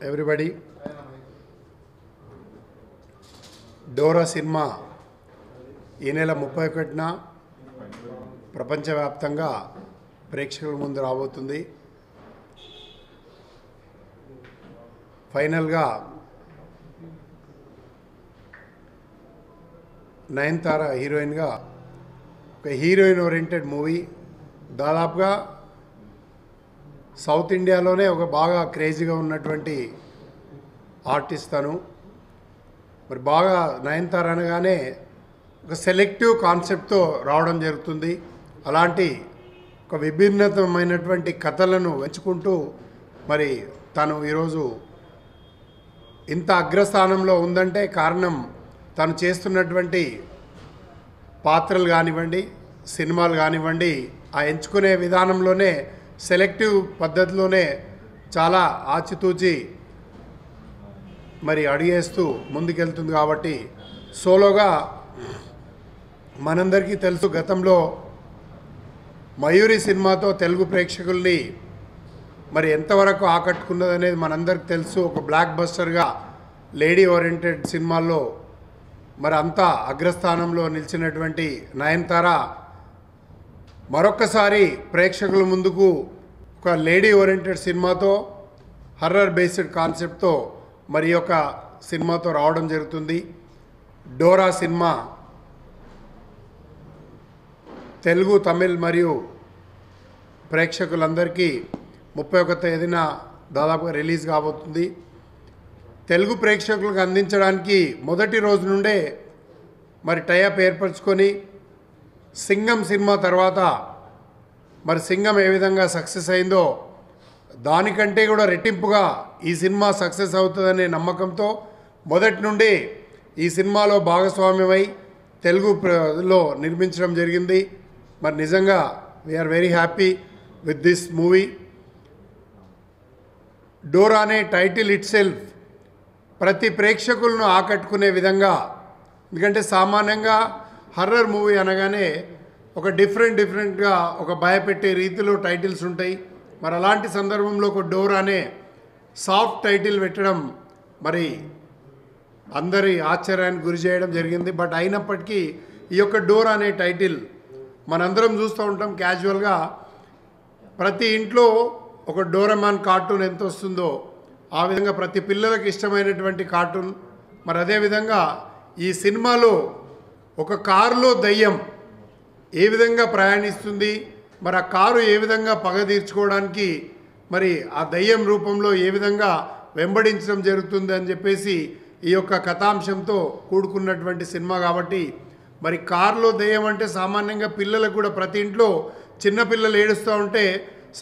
everybody. Dora cinema ఈ నెల 31న ప్రపంచవ్యాప్తంగా ప్రేక్షకుల ముందు రాబోతుంది. ఫైనల్గా నయనతార హీరోయిన్గా ఒక హీరోయిన్ ఓరియంటెడ్ మూవీ. దాదాపుగా సౌత్ ఇండియాలోనే ఒక బాగా క్రేజీగా ఉన్నటువంటి ఆర్టిస్ట్ తను. మరి బాగా నయనతార అనగానే ఒక సెలెక్టివ్ కాన్సెప్ట్తో రావడం జరుగుతుంది. అలాంటి ఒక విభిన్నతమైనటువంటి కథలను ఎంచుకుంటూ మరి తను ఈరోజు ఇంత అగ్రస్థానంలో ఉందంటే కారణం తను చేస్తున్నటువంటి పాత్రలు కానివ్వండి, సినిమాలు కానివ్వండి, ఆ ఎంచుకునే విధానంలోనే సెలెక్టివ్ పద్ధతిలోనే చాలా ఆచితూచి మరి అడిగేస్తూ ముందుకెళ్తుంది. కాబట్టి సోలోగా మనందరికీ తెలుసు, గతంలో మయూరి సినిమాతో తెలుగు ప్రేక్షకుల్ని మరి ఎంతవరకు ఆకట్టుకున్నదనేది మనందరికీ తెలుసు. ఒక బ్లాక్ బస్టర్గా లేడీ ఓరియంటెడ్ సినిమాల్లో మరి అంతా అగ్రస్థానంలో నిలిచినటువంటి నయనతార మరొక్కసారి ప్రేక్షకుల ముందుకు ఒక లేడీ ఓరియంటెడ్ సినిమాతో, హర్రర్ బేస్డ్ కాన్సెప్ట్తో మరి యొక్క సినిమాతో రావడం జరుగుతుంది. డోరా సినిమా తెలుగు, తమిళ్ మరియు ప్రేక్షకులందరికీ 31వ తేదీన దాదాపుగా రిలీజ్ కాబోతుంది. తెలుగు ప్రేక్షకులకు అందించడానికి మొదటి రోజు నుండే మరి టైఅప్ ఏర్పరచుకొని సింగం సినిమా తర్వాత మరి సింగం ఏ విధంగా సక్సెస్ అయిందో దానికంటే కూడా రెట్టింపుగా ఈ సినిమా సక్సెస్ అవుతుందనే నమ్మకంతో మొదటి నుండి ఈ సినిమాలో భాగస్వామ్యమై తెలుగులో నిర్మించడం జరిగింది. మరి నిజంగా we are very happy with this movie. Dora అనే టైటిల్ ఇట్ సెల్ఫ్ ప్రతి ప్రేక్షకులను ఆకట్టుకునే విధంగా, ఎందుకంటే సామాన్యంగా హర్రర్ మూవీ అనగానే ఒక డిఫరెంట్గా ఒక భయపెట్టే రీతిలో టైటిల్స్ ఉంటాయి. మరి అలాంటి సందర్భంలో ఒక డోరా అనే సాఫ్ట్ టైటిల్ పెట్టడం మరి అందరి ఆశ్చర్యానికి గురి చేయడం జరిగింది. బట్ అయినప్పటికీ ఈ యొక్క డోరా అనే టైటిల్ మనందరం చూస్తూ ఉంటాం క్యాజువల్గా. ప్రతి ఇంట్లో ఒక డోరామాన్ కార్టూన్ ఎంత వస్తుందో ఆ విధంగా ప్రతి పిల్లలకు ఇష్టమైనటువంటి కార్టూన్. మరి అదేవిధంగా ఈ సినిమాలో ఒక కారులో దయ్యం ఏ విధంగా ప్రయాణిస్తుంది, మరి ఆ కారు ఏ విధంగా పగ తీర్చుకోవడానికి మరి ఆ దయ్యం రూపంలో ఏ విధంగా వెంబడించడం జరుగుతుంది అని చెప్పేసి ఈ యొక్క కథాంశంతో కూడుకున్నటువంటి సినిమా. కాబట్టి మరి కారులో దయ్యం అంటే సామాన్యంగా పిల్లలకు కూడా ప్రతి ఇంట్లో చిన్నపిల్లలు ఏడుస్తూ ఉంటే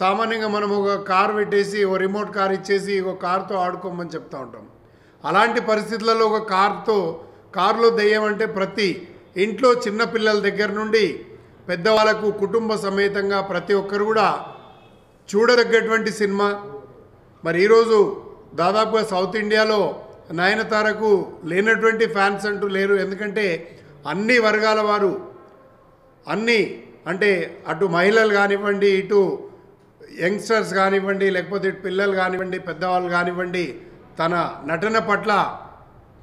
సామాన్యంగా మనం ఒక కారు పెట్టేసి ఓ రిమోట్ కార్ ఇచ్చేసి ఒక కారుతో ఆడుకోమని చెప్తూ ఉంటాం. అలాంటి పరిస్థితులలో ఒక కారులో దయ్యం అంటే ప్రతి ఇంట్లో చిన్నపిల్లల దగ్గర నుండి పెద్దవాళ్ళకు కుటుంబ సమేతంగా ప్రతి ఒక్కరు కూడా చూడదగ్గటువంటి సినిమా. మరి ఈరోజు దాదాపుగా సౌత్ ఇండియాలో నయనతారకు లేనటువంటి ఫ్యాన్స్ అంటూ లేరు. ఎందుకంటే అన్ని వర్గాల వారు, అన్ని అంటే అటు మహిళలు కానివ్వండి, ఇటు యంగ్స్టర్స్ కానివ్వండి, లేకపోతే ఇటు పిల్లలు కానివ్వండి, పెద్దవాళ్ళు కానివ్వండి, తన నటన పట్ల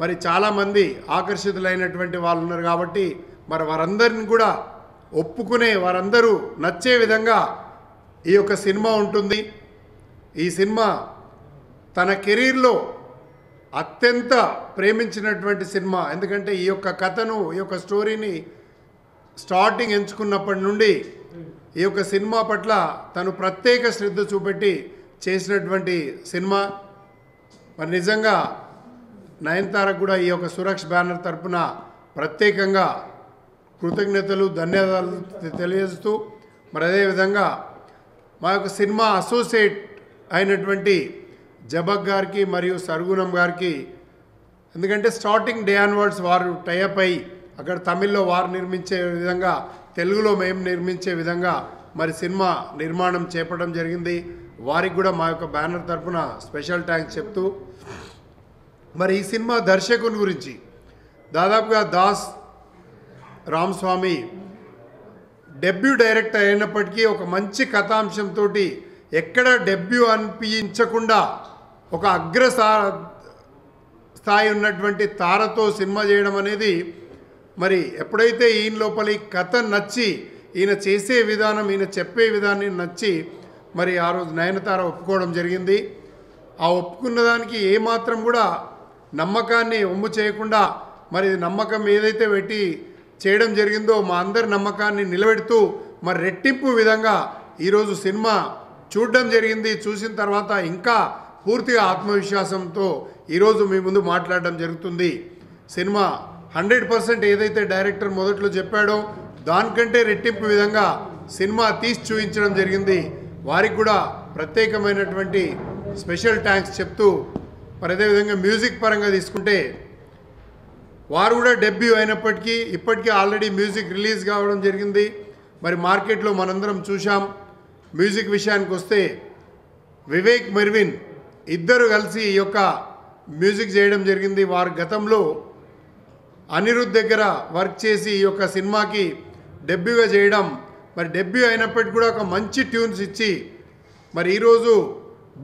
మరి చాలామంది ఆకర్షితులైనటువంటి వాళ్ళు ఉన్నారు. కాబట్టి మరి వారందరిని కూడా ఒప్పుకునే, వారందరూ నచ్చే విధంగా ఈ యొక్క సినిమా ఉంటుంది. ఈ సినిమా తన కెరీర్లో అత్యంత ప్రేమించినటువంటి సినిమా. ఎందుకంటే ఈ యొక్క కథను, ఈ యొక్క స్టోరీని స్టార్టింగ్ ఎంచుకున్నప్పటి నుండి ఈ యొక్క సినిమా పట్ల తను ప్రత్యేక శ్రద్ధ చూపెట్టి చేసినటువంటి సినిమా. మరి నిజంగా నయనతారకు కూడా ఈ యొక్క సురక్ష బ్యానర్ తరపున ప్రత్యేకంగా కృతజ్ఞతలు, ధన్యవాదాలు తెలియజేస్తూ మరి అదేవిధంగా మా యొక్క సినిమా అసోసియేట్ అయినటువంటి జబక్ గారికి మరియు సర్గుణం గారికి, ఎందుకంటే స్టార్టింగ్ డే ఆన్వర్డ్స్ వారు టైఅప్ అయ్యి అక్కడ తమిళ్లో వారు నిర్మించే విధంగా, తెలుగులో మేము నిర్మించే విధంగా మరి సినిమా నిర్మాణం చేపట్టడం జరిగింది. వారికి కూడా మా యొక్క బ్యానర్ తరపున స్పెషల్ థ్యాంక్స్ చెప్తూ, మరి ఈ సినిమా దర్శకుని గురించి దాదాపుగా దాస్ రామస్వామి డెబ్యూ డైరెక్టర్ అయినప్పటికీ ఒక మంచి కథాంశంతో ఎక్కడ డెబ్యూ అనిపించకుండా ఒక స్థాయి ఉన్నటువంటి తారతో సినిమా చేయడం అనేది మరి ఎప్పుడైతే ఈయన లోపలి కథ నచ్చి ఈయన చేసే విధానం ఈయన చెప్పే విధానం నచ్చి మరి ఆ రోజు నయనతార ఒప్పుకోవడం జరిగింది. ఆ ఒప్పుకున్న దానికి ఏమాత్రం కూడా నమ్మకాన్ని ఒమ్ము చేయకుండా మరి నమ్మకం ఏదైతే పెట్టి చేయడం జరిగిందో మా అందరి నమ్మకాన్ని నిలబెడుతూ మరి రెట్టింపు విధంగా ఈరోజు సినిమా చూడడం జరిగింది. చూసిన తర్వాత ఇంకా పూర్తిగా ఆత్మవిశ్వాసంతో ఈరోజు మీ ముందు మాట్లాడడం జరుగుతుంది. సినిమా 100% ఏదైతే డైరెక్టర్ మొదట్లో చెప్పాడో దానికంటే రెట్టింపు విధంగా సినిమా తీసి చూపించడం జరిగింది. వారికి కూడా ప్రత్యేకమైనటువంటి స్పెషల్ థ్యాంక్స్ చెప్తూ మరి అదేవిధంగా మ్యూజిక్ పరంగా తీసుకుంటే వారు కూడా డెబ్యూ అయినప్పటికీ ఇప్పటికీ ఆల్రెడీ మ్యూజిక్ రిలీజ్ కావడం జరిగింది. మరి మార్కెట్లో మనందరం చూసాం. మ్యూజిక్ విషయానికి వస్తే వివేక్ మెర్విన్ ఇద్దరు కలిసి ఈ యొక్క మ్యూజిక్ చేయడం జరిగింది. వారు గతంలో అనిరుద్ధ్ దగ్గర వర్క్ చేసి ఈ యొక్క సినిమాకి డెబ్యూగా చేయడం మరి డెబ్యూ అయినప్పటికీ కూడా ఒక మంచి ట్యూన్స్ ఇచ్చి మరి ఈరోజు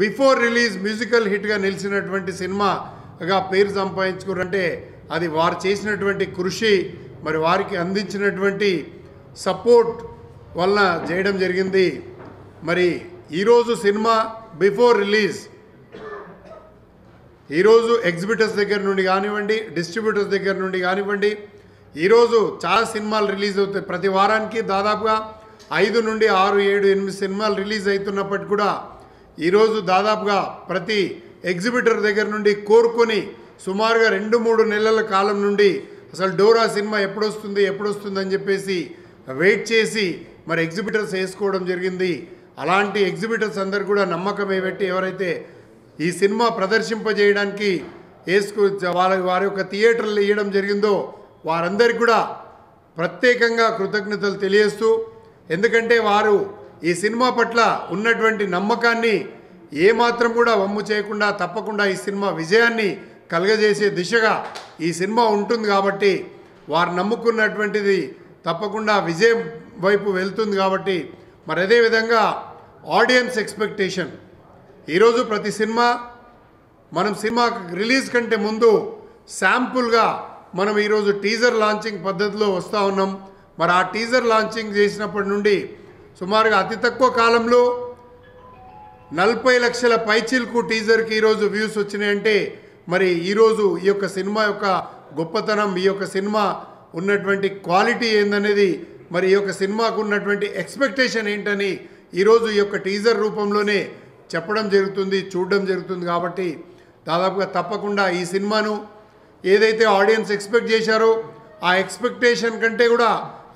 బిఫోర్ రిలీజ్ మ్యూజికల్ హిట్గా నిలిచినటువంటి సినిమాగా పేరు సంపాదించుకున్నారంటే అది వారు చేసినటువంటి కృషి మరి వారికి అందించినటువంటి సపోర్ట్ వలన చేయడం జరిగింది. మరి ఈరోజు సినిమా బిఫోర్ రిలీజ్ ఈరోజు ఎగ్జిబిటర్స్ దగ్గర నుండి కానివ్వండి, డిస్ట్రిబ్యూటర్స్ దగ్గర నుండి కానివ్వండి, ఈరోజు చాలా సినిమాలు రిలీజ్ అవుతాయి. ప్రతి వారానికి దాదాపుగా 5 నుండి 6, 7, 8 సినిమాలు రిలీజ్ అవుతున్నప్పటికీ కూడా ఈరోజు దాదాపుగా ప్రతి ఎగ్జిబిటర్ దగ్గర నుండి కోరుకొని సుమారుగా 2-3 నెలల కాలం నుండి అసలు డోరా సినిమా ఎప్పుడు అని చెప్పేసి వెయిట్ చేసి మరి ఎగ్జిబిటర్స్ వేసుకోవడం జరిగింది. అలాంటి ఎగ్జిబిటర్స్ అందరు కూడా నమ్మకమే పెట్టి ఎవరైతే ఈ సినిమా ప్రదర్శింపజేయడానికి వారి యొక్క థియేటర్లు ఇవ్వడం జరిగిందో వారందరికీ కూడా ప్రత్యేకంగా కృతజ్ఞతలు తెలియజేస్తూ, ఎందుకంటే వారు ఈ సినిమా పట్ల ఉన్నటువంటి నమ్మకాన్ని ఏమాత్రం కూడా వమ్ము చేయకుండా తప్పకుండా ఈ సినిమా విజయాన్ని కలగజేసే దిశగా ఈ సినిమా ఉంటుంది కాబట్టి వారు నమ్ముకున్నటువంటిది తప్పకుండా విజయం వైపు వెళ్తుంది కాబట్టి మరి అదేవిధంగా ఆడియన్స్ ఎక్స్పెక్టేషన్ ఈరోజు ప్రతి సినిమా మనం సినిమా రిలీజ్ కంటే ముందు శాంపుల్గా మనం ఈరోజు టీజర్ లాంచింగ్ పద్ధతిలో వస్తూ ఉన్నాం. మరి ఆ టీజర్ లాంచింగ్ చేసినప్పటి నుండి సుమారుగా అతి తక్కువ కాలంలో 40 లక్షల పైచిల్కు టీజర్కి ఈరోజు వ్యూస్ వచ్చినాయంటే మరి ఈరోజు ఈ యొక్క సినిమా యొక్క గొప్పతనం, ఈ యొక్క సినిమా ఉన్నటువంటి క్వాలిటీ ఏందనేది, మరి ఈ యొక్క సినిమాకు ఉన్నటువంటి ఎక్స్పెక్టేషన్ ఏంటని ఈరోజు ఈ యొక్క టీజర్ రూపంలోనే చెప్పడం జరుగుతుంది, చూడడం జరుగుతుంది. కాబట్టి దాదాపుగా తప్పకుండా ఈ సినిమాను ఏదైతే ఆడియన్స్ ఎక్స్పెక్ట్ చేశారో ఆ ఎక్స్పెక్టేషన్ కంటే కూడా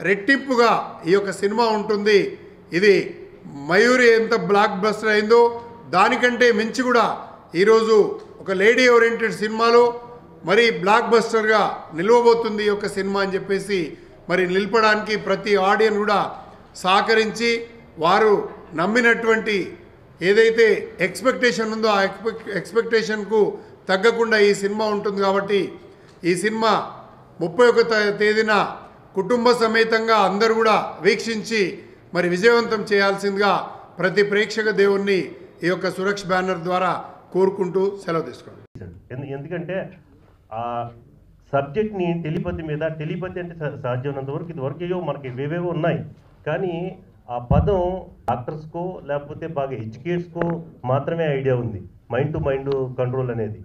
రెట్టింపుగా ఈ యొక్క సినిమా ఉంటుంది. ఇది మయూరి ఎంత బ్లాక్ బస్టర్ అయిందో దానికంటే మించి కూడా ఈరోజు ఒక లేడీ ఓరియంటెడ్ సినిమాలో మరి బ్లాక్ బస్టర్గా నిలవబోతుంది ఈ యొక్క సినిమా అని చెప్పేసి మరి నిలపడానికి ప్రతి ఆడియన్ కూడా సహకరించి వారు నమ్మినటువంటి ఏదైతే ఎక్స్పెక్టేషన్ ఉందో ఆ ఎక్స్పెక్టేషన్కు తగ్గకుండా ఈ సినిమా ఉంటుంది. కాబట్టి ఈ సినిమా 31వ తేదీన కుటుంబ సమేతంగా అందరూ కూడా వీక్షించి మరి విజయవంతం చేయాల్సిందిగా ప్రతి ప్రేక్షక దేవుణ్ణి ఈ యొక్క సురక్ష బ్యానర్ ద్వారా కోరుకుంటూ సెలవు తీసుకోండి. ఎందుకంటే ఆ సబ్జెక్ట్ని టెలిపతి అంటే సాధ్యమైనంత వరకు ఇదివరకు ఏవో మనకి ఇవేవో ఉన్నాయి, కానీ ఆ పదం డాక్టర్స్కో లేకపోతే బాగా ఎడ్యుకేట్స్కో మాత్రమే ఐడియా ఉంది, మైండ్ టు మైండ్ కంట్రోల్ అనేది.